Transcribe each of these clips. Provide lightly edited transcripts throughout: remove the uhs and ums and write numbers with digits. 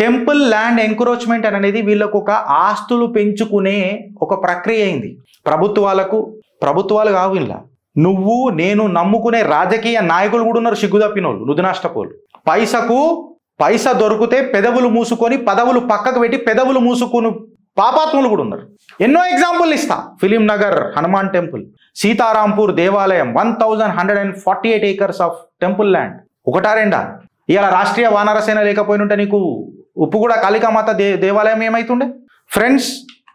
Temple land encroachment అనేది వీళ్ళకు ఒక ఆస్తులు పెంచుకునే ఒక ప్రక్రియ అయింది. ప్రభుత్వాలు కావు ఇలా, నువ్వు నేను నమ్ముకునే రాజకీయ నాయకులు కూడా ఉన్నారు సిగ్గుదప్పినోళ్ళు, నుదునష్టపోళ్ళు. పైస దొరికితే పెదవులు మూసుకొని పదవులు పక్కకు పెట్టి పెదవులు మూసుకుని పాపాత్ములు కూడా ఉన్నారు. ఎన్నో ఎగ్జాంపుల్ ఇస్తా. ఫిలిం నగర్ హనుమాన్ టెంపుల్, సీతారాంపూర్ దేవాలయం, 1148 acres ఆఫ్ టెంపుల్ ల్యాండ్. ఒకటా రెండా? ఇలా రాష్ట్రీయ వానరసేన లేకపోయినుంటే నీకు ఉప్పుగూడ కాళికామాత దేవాలయం ఏమైతుండే? ఫ్రెండ్స్,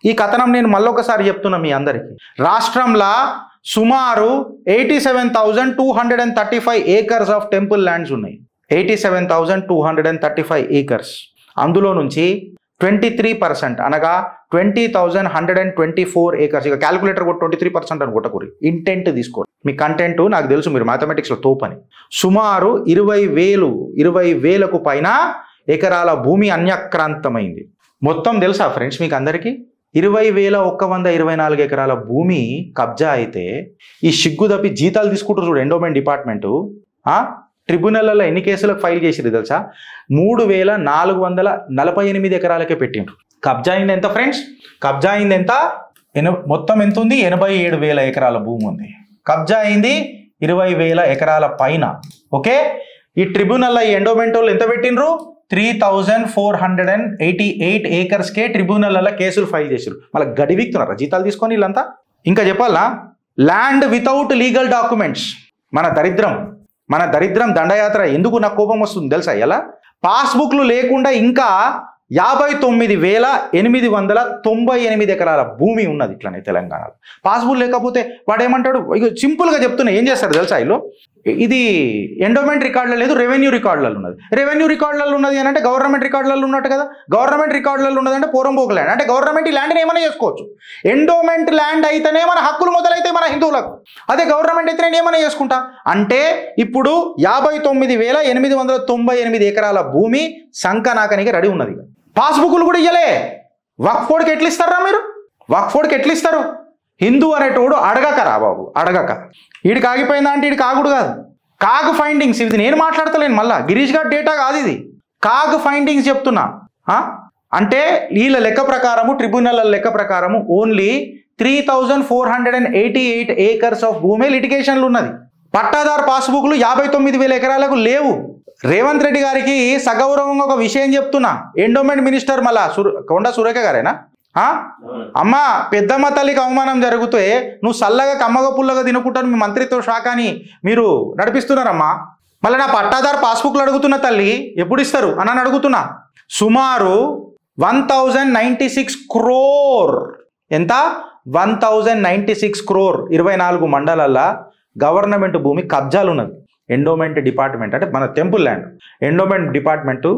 ఈ కథనం నేను మళ్ళొకసారి చెప్తున్నా మీ అందరికీ. రాష్ట్రంలో సుమారు 87,235 acres ఆఫ్ టెంపుల్ ల్యాండ్స్ ఉన్నాయి. 87,235 acres. అందులో నుంచి 23% అనగా 20,124 acres. ఇక క్యాలిక్యులేటర్ కూడా 23% అని కొట్టకూరి, ఇంటెంట్ తీసుకోండి. మీ కంటెంట్ నాకు తెలుసు, మీరు మ్యాథమెటిక్స్లో తోపని. సుమారు 20,000కు పైన ఎకరాల భూమి అన్యాక్రాంతమైంది. మొత్తం తెలుసా ఫ్రెండ్స్ మీకు అందరికీ? 20,124 ఎకరాల భూమి కబ్జా అయితే ఈ సిగ్గుదప్పి జీతాలు తీసుకుంటారు చూడు ఎండోమెంట్ డిపార్ట్మెంటు. ట్రిబ్యునల్లో ఎన్ని కేసులకు ఫైల్ చేసిరు తెలుసా? 3,448 ఎకరాలకే పెట్టిండ్రు. కబ్జా అయింది ఎంత ఫ్రెండ్స్? కబ్జా అయింది ఎంత? మొత్తం ఎంత ఉంది? 87,000 ఎకరాల భూమి ఉంది. కబ్జా అయింది 20,000 ఎకరాల పైన. ఓకే, ఈ ట్రిబ్యునల్లో ఈ ఎండోమెంట్ వాళ్ళు ఎంత పెట్టిండ్రు? 3,488 acresకే ట్రిబ్యునల్లో కేసులు ఫైల్ చేసారు. మళ్ళీ గడివిక్తున్నారా జీతాలు తీసుకొని వీళ్ళంతా? ఇంకా చెప్పాలా? Land without legal documents. మన దరిద్రం దండయాత్ర. ఎందుకు నాకు కోపం వస్తుంది తెలుసా? ఎలా పాస్బుక్లు లేకుండా ఇంకా 59,898 ఎకరాల భూమి ఉన్నది ఇట్లానే తెలంగాణలో. పాస్బుక్ లేకపోతే వాడు ఏమంటాడు? సింపుల్గా చెప్తున్నా, ఏం చేస్తారు తెలుసా? వీళ్ళు ఇది ఎండోమెంట్ రికార్డులో లేదు, రెవెన్యూ రికార్డులలో ఉన్నది. రెవెన్యూ రికార్డులలో ఉన్నది అని అంటే గవర్నమెంట్ రికార్డులలో ఉన్నట్టు కదా. గవర్నమెంట్ రికార్డులలో ఉన్నది అంటే పోరంబోకు ల్యాండ్ అంటే గవర్నమెంట్ ఈ ల్యాండ్ని ఏమైనా చేసుకోవచ్చు. ఎండోమెంట్ ల్యాండ్ అయితేనే మన హక్కులు మొదలైతే మన హిందువులకు, అదే గవర్నమెంట్ అయితేనే ఏమైనా చేసుకుంటా. అంటే ఇప్పుడు 59,898 ఎకరాల భూమి సంకనాకనికి రెడీ ఉన్నది. పాస్బుక్లు కూడా ఇయ్యలే. వక్ఫ్ బోర్డుకి ఎట్లు ఇస్తారా మీరు? వక్ఫ్ బోర్డుకి ఎట్లు ఇస్తారు? హిందూ అనేటోడు అడగక రా బాబు, అడగక. వీడికి ఆగిపోయిందా అంటే వీడికి ఆగుడు కాదు. కాగ్ ఫైండింగ్స్, ఇది నేను మాట్లాడతలేను, మళ్ళా గిరీష్ గారి డేటా కాదు ఇది. కాగ్ ఫైండింగ్స్ చెప్తున్నా. అంటే వీళ్ళ లెక్క ప్రకారము, ట్రిబ్యునల్ లెక్క ప్రకారము ఓన్లీ 3,488 acres ఆఫ్ భూమి లిటిగేషన్లు ఉన్నది. పట్టాదారు పాస్బుక్లు 59,000 ఎకరాలకు లేవు. రేవంత్ రెడ్డి గారికి సగౌరవంగా ఒక విషయం చెప్తున్నా. ఎండోమెంట్ మినిస్టర్ మళ్ళా కొండ సురేఖ గారేనా? అమ్మా, పెద్దమ్మ తల్లికి అవమానం జరిగితే నువ్వు సల్లగా కమ్మగా పుల్లగా తినుకుంటాను మీ మంత్రిత్వ శాఖని మీరు నడిపిస్తున్నారమ్మా. మళ్ళీ నా పట్టాదారు పాస్బుక్లు అడుగుతున్న తల్లి ఎప్పుడు ఇస్తారు అని అడుగుతున్నా. సుమారు 1,096 crore. ఎంత? 1,096 crore 24 మండలాల్లో గవర్నమెంట్ భూమి కబ్జాలు ఉన్నది. ఎండోమెంట్ డిపార్ట్మెంట్ అంటే మన టెంపుల్ ల్యాండ్ ఎండోమెంట్ డిపార్ట్మెంటు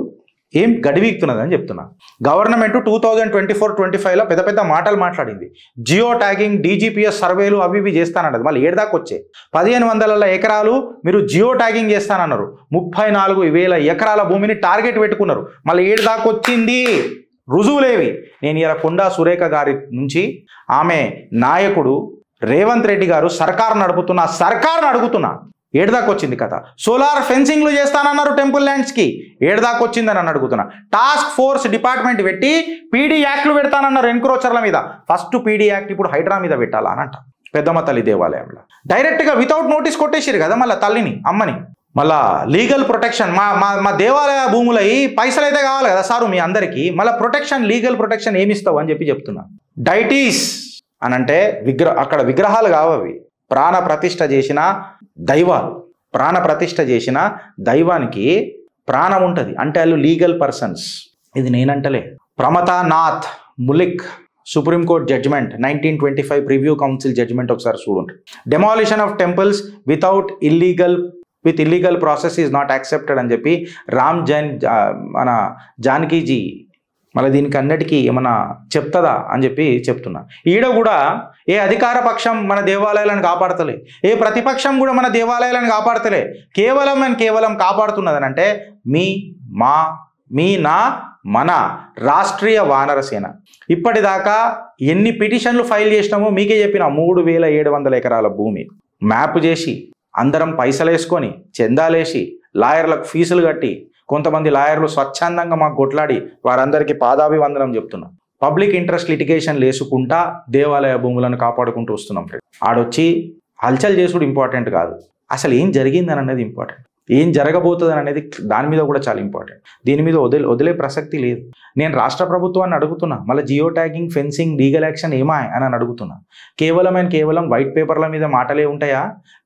ఏం గడివిస్తున్నది అని చెప్తున్నా. గవర్నమెంట్ 2024-25లో పెద్ద పెద్ద మాటలు మాట్లాడింది. జియో ట్యాగింగ్, DGPS సర్వేలు అవి ఇవి చేస్తానన్నది. మళ్ళీ ఏడాదాకా వచ్చే 1,500 ఎకరాలు మీరు జియో ట్యాగింగ్ చేస్తానన్నారు. 34,000 ఎకరాల భూమిని టార్గెట్ పెట్టుకున్నారు. మళ్ళీ ఏడాదాకా వచ్చింది రుజువులేవి. నేను ఇలా కొండా సురేఖ గారి నుంచి ఆమె నాయకుడు రేవంత్ రెడ్డి గారు సర్కార్ అడుగుతున్నా ఏడాదాకా వచ్చింది కథ. సోలార్ ఫెన్సింగ్లు చేస్తానన్నారు టెంపుల్ ల్యాండ్స్కి, ఏడాదాకా వచ్చిందని అని అడుగుతున్నా. టాస్క్ ఫోర్స్ డిపార్ట్మెంట్ పెట్టి PD యాక్ట్లు పెడతానన్నారు ఎన్క్రోచర్ల మీద. ఫస్ట్ PD యాక్ట్ ఇప్పుడు హైడ్రా మీద పెట్టాలా అని అంట పెద్దమ్మ తల్లి దేవాలయంలో. డైరెక్ట్గా వితౌట్ నోటీస్ కొట్టేసారు కదా మళ్ళీ తల్లిని, అమ్మని. మళ్ళా లీగల్ ప్రొటెక్షన్, మా దేవాలయ భూములై పైసలు అయితే కావాలి కదా సారు మీ అందరికీ. మళ్ళీ ప్రొటెక్షన్, లీగల్ ప్రొటెక్షన్ ఏమిస్తావు అని చెప్తున్నా. డైటీస్ అని అంటే అక్కడ విగ్రహాలు కావవి, ప్రాణ ప్రతిష్ఠ చేసిన దైవాలు. ప్రాణ ప్రతిష్ఠ చేసిన దైవానికి ప్రాణం ఉంటుంది అంటే వాళ్ళు లీగల్ పర్సన్స్. ఇది నేనంటలే. Pramatha Nath Mullick supreme court judgement 1925 privy council judgement ఒకసారి చూడండి. Demolition of temples with illegal process is not accepted అని చెప్పి మన జానకీజీ మళ్ళీ దీనికి అన్నిటికీ ఏమన్నా చెప్తుందా అని చెప్తున్నా. ఈడ కూడా ఏ అధికార పక్షం మన దేవాలయాలను కాపాడతలే, ఏ ప్రతిపక్షం కూడా మన దేవాలయాలను కాపాడతలే. కేవలం కాపాడుతున్నదని అంటే మన రాష్ట్రీయ వానరసేన. ఇప్పటిదాకా ఎన్ని పిటిషన్లు ఫైల్ చేసినామో మీకే చెప్పిన. 3,700 ఎకరాల భూమి మ్యాప్ చేసి అందరం పైసలు వేసుకొని చందాలేసి లాయర్లకు ఫీజులు కట్టి కొంతమంది లాయర్లు స్వచ్ఛందంగా మాకు కొట్లాడి వారందరికీ పాదాభివందనం చెప్తున్నాం. పబ్లిక్ ఇంట్రెస్ట్ లిటిగేషన్ లేసుకుంటా దేవాలయ భూములను కాపాడుకుంటూ వస్తున్నాం. ఆడొచ్చి హల్చల్ చేసుడు ఇంపార్టెంట్ కాదు, అసలు ఏం జరిగిందని అనేది ఇంపార్టెంట్, ఏం జరగబోతుంది అనేది దాని మీద కూడా చాలా ఇంపార్టెంట్. దీని మీద వదిలే ప్రసక్తి లేదు. నేను రాష్ట్ర ప్రభుత్వాన్ని అడుగుతున్నా, మళ్ళీ geo tagging, fencing, legal action ఏమాయ్ అని అడుగుతున్నా. కేవలం వైట్ పేపర్ల మీద మాటలే ఉంటాయా,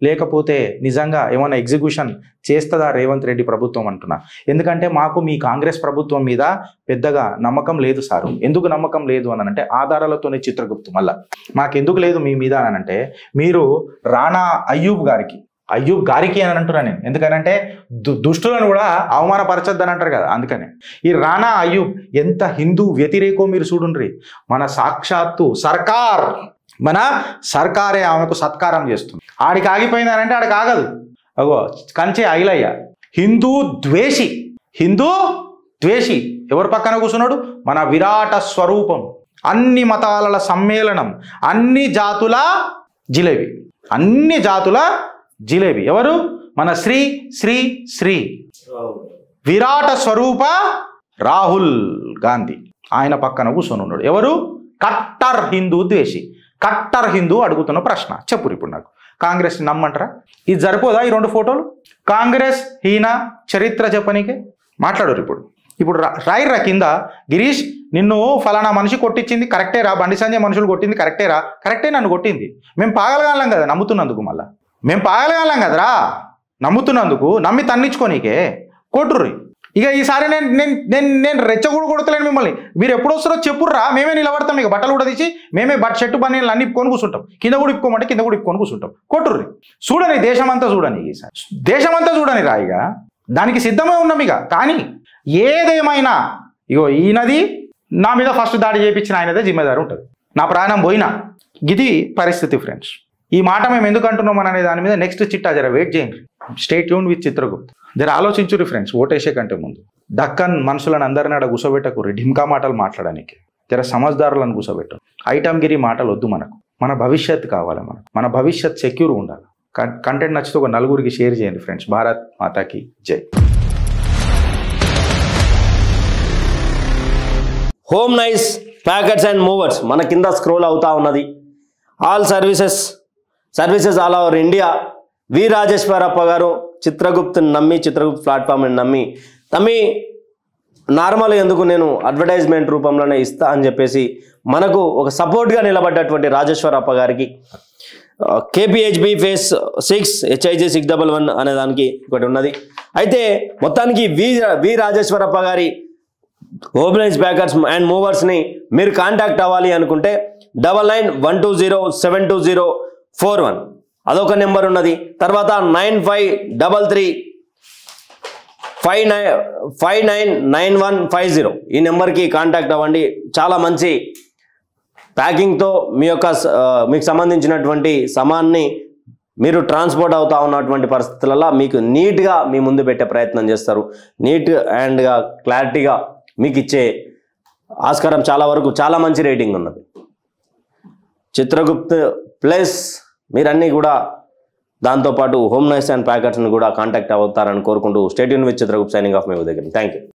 లేకపోతే నిజంగా ఏమైనా ఎగ్జిక్యూషన్ చేస్తుందా రేవంత్ రెడ్డి ప్రభుత్వం అంటున్నా. ఎందుకంటే మాకు మీ కాంగ్రెస్ ప్రభుత్వం మీద పెద్దగా నమ్మకం లేదు సారు. ఎందుకు నమ్మకం లేదు అని అంటే ఆధారాలతోనే చిత్రగుప్తు. మళ్ళీ మాకెందుకు లేదు మీ మీద అని అంటే, మీరు రాణా అయ్యూబ్ గారికి అని అంటున్నాను నేను. ఎందుకనంటే దుష్టులను కూడా అవమానపరచొద్దని అంటారు కదా, అందుకనే. ఈ రాణా అయ్యూబ్ ఎంత హిందూ వ్యతిరేకో మీరు చూడుండ్రి. మన సాక్షాత్తు మన సర్కారే ఆమెకు సత్కారం చేస్తుంది. ఆడికి ఆగిపోయిందనంటే ఆడికి ఆగదు. అగో కంచె ఐలయ్య హిందూ ద్వేషి ఎవరి పక్కన కూర్చున్నాడు? మన విరాట స్వరూపం, అన్ని మతాల సమ్మేళనం, అన్ని జాతుల జిలేబి ఎవరు? మన శ్రీ విరాట స్వరూప రాహుల్ గాంధీ. ఆయన పక్కన కూర్చొని ఉన్నాడు. ఎవరు? కట్టర్ హిందూ ద్వేషి. కట్టర్ హిందూ అడుగుతున్న ప్రశ్న చెప్పురు ఇప్పుడు నాకు. కాంగ్రెస్ నమ్మంటారా? ఇది సరిపోదా ఈ 2 ఫోటోలు? కాంగ్రెస్ హీన చరిత్ర చెప్పనీకే మాట్లాడరు. ఇప్పుడు రాయిర్రా కింద, గిరీష్ నిన్ను ఫలానా మనిషి కొట్టించింది కరెక్టేరా, బండి సంజయ్ మనుషులు కొట్టింది కరెక్టేరా? కరెక్టే, నన్ను కొట్టింది. మేము పాగలగాలం కదా నమ్ముతున్నందుకు, మళ్ళా మేము పాగలగాలం కదరా నమ్ముతున్నందుకు, నమ్మి తన్నించుకోనీకే కొట్టుర్రి. ఇక ఈసారి నేను రెచ్చగూడు కొడతలేను మిమ్మల్ని. మీరు ఎప్పుడు వస్తారో చెప్పుర్రా, మేమే నిలబడతాం. ఇక బట్టలు కూడా తీసి మేమే షర్టు బన్నీళ్ళు అన్ని ఇప్పుకొని కూర్చుంటాం. కింద కూడా ఇప్పుకోమంటే కింద కూడా ఇప్పుకొని కూర్చుంటాం. కొట్టుర్రి. చూడని దేశమంతా చూడని, ఈసారి దేశమంతా చూడని రాయిగా, దానికి సిద్ధమే ఉన్నాం ఇక. కానీ ఏదేమైనా ఇగో ఈయనది నా మీద ఫస్ట్ దాడి చేయించిన ఆయనదే జిమ్మేదారి ఉంటుంది. నా ప్రాణం పోయినా ఇది పరిస్థితి ఫ్రెండ్స్. ఈ మాట మేము ఎందుకు అంటున్నాం అనే దాని మీద నెక్స్ట్ చిట్టా జర వెయిట్ చేయండి. Stay tune with Chitragupt. జర ఆలోచించురి ఫ్రెండ్స్, ఓటేసే కంటే ముందు. దక్కన్ మనుషులను అందరినీ ఆడ కూసోబెట్టకుర్రి ఢిమ్కా మాటలు మాట్లాడడానికి. జర సమజ్దారులను కూసోబెట్టు. ఐటమ్గిరి మాటలు వద్దు మనకు. మన భవిష్యత్ కావాలి మనకు. మన భవిష్యత్ సెక్యూర్ ఉండాలి. కంటెంట్ నచ్చితే ఒక నలుగురికి షేర్ చేయండి ఫ్రెండ్స్. భారత్ మాతాకి జై. Home nice packers and movers మన కింద స్క్రోల్ అవుతా ఉన్నది. All services all over India. V Rajeshwarappa గారు చిత్రగుప్త్ ప్లాట్ఫామ్ని నమ్మి నార్మల్ ఎందుకు నేను అడ్వర్టైజ్మెంట్ రూపంలోనే ఇస్తా అని చెప్పేసి మనకు ఒక సపోర్ట్గా నిలబడ్డటువంటి రాజేశ్వరప్ప గారికి KPHB phase 6 HIG 611 అనే దానికి ఒకటి ఉన్నది. అయితే మొత్తానికి వి రాజేశ్వరప్ప గారి హోమ్ నైస్ ప్యాకెట్స్ అండ్ మూవర్స్ని మీరు కాంటాక్ట్ అవ్వాలి అనుకుంటే 9912072041 అదొక నెంబర్ ఉన్నది. తర్వాత 9533599150 ఈ నెంబర్కి కాంటాక్ట్ అవ్వండి. చాలా మంచి ప్యాకింగ్తో మీకు సంబంధించినటువంటి సామాన్ని మీరు ట్రాన్స్పోర్ట్ అవుతా ఉన్నటువంటి పరిస్థితులలో మీకు నీట్గా మీ ముందు పెట్టే ప్రయత్నం చేస్తారు. నీట్ అండ్గా క్లారిటీగా మీకు ఇచ్చే ఆస్కారం చాలా మంచి రేటింగ్ ఉన్నది. చిత్రగుప్త్ ప్లస్ మీరన్నీ కూడా దాంతోపాటు హోమ్ నైస్ అండ్ ప్యాకెట్స్ని కూడా కాంటాక్ట్ అవుతారని కోరుకుంటూ stay tune with Chitragupt signing off మీ దగ్గర. Thank you.